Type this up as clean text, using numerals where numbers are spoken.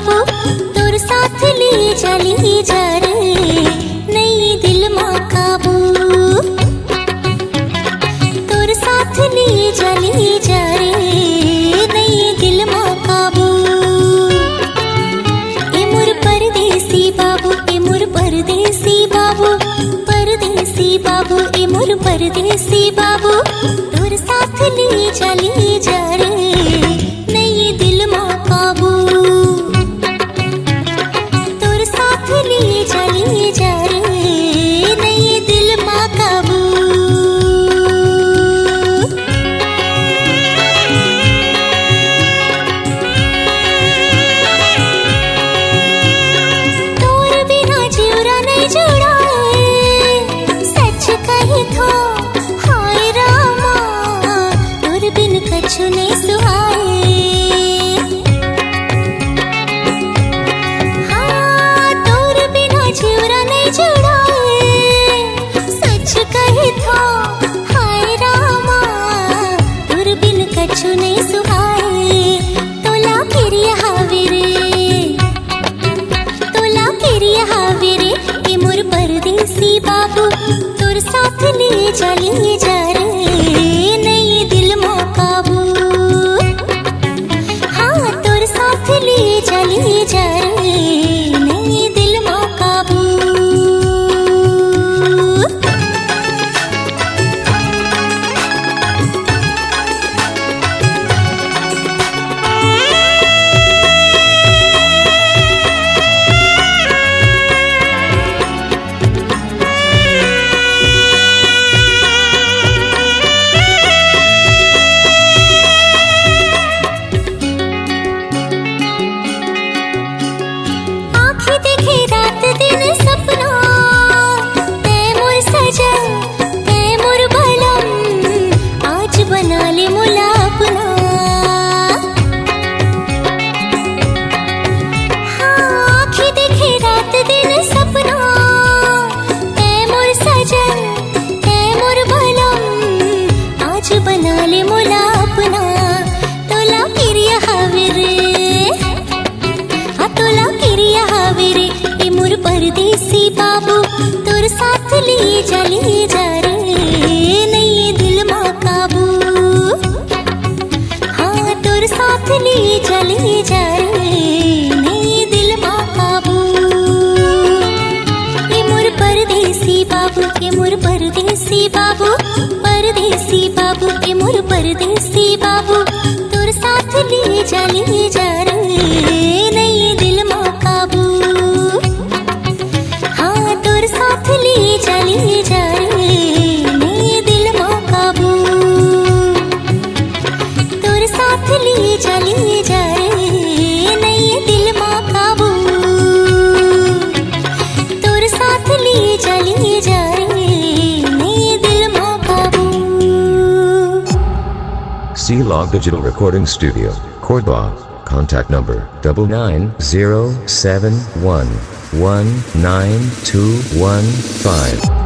बाबू तोर साथ ले चली जा रे नहीं दिल माँ काबू तोर साथ ले चली जा रे नहीं दिल माँ काबू ए मोर परदेसी बाबू ए मोर परदेसी बाबू परदेसी बाबू ए मोर परदेसी बाबू तोर साथ ले चली जा रे नहीं दिल माँ काबू तोर साथ ले चली जा रे नहीं दिल माँ काबू तोर बिना जीवरा नहीं जुड़ा सच कही थो हाय रामा तोर बिन कछु नहीं सुहाए हाँ तोर बिना जीवरा नहीं जुड़ा सच कही थो हाय रामा तोर बिन कछु नहीं सुहाए तोला किरिया हावेरे तोला किरिया हावेरे ए मोर परदेसी बाबू तोर साथ ले चली जा रे नहीं दिल माँ काबू हाँ तोर साथ ले चली जा रे नहीं दिल माँ काबू आँखें देखे रात दिन सपना तै मोर सजन तै मोर बलम आज बना ले मुला अपना हाँ आँखें देखे रात दिन सपना तै मोर सजन तै मोर बलम आज बना ले मुला अपना तोला किरिया हावेरे तोला किरिया हावेरे ए मोर परदेसी बाबू तोर साथ ले चली जा रे नहीं दिल माँ काबू हाँ तोर साथ ले चली जा रे नहीं दिल माँ काबू ए मोर परदेसी बाबू ए मोर परदेसी बाबू परदेसी बाबू ए मोर परदेसी बाबू तोर साथ ले चली जा रे नहीं दिल माँ काबू हाँ तोर साथ ले चली जा रे नहीं दिल माँ काबू तोर साथ ले चली जा रे नहीं दिल माँ काबू तोर साथ ले चली जा रे नहीं दिल माँ काबू C-Log Digital Recording Studio, Cordoba. Contact number 99071192115.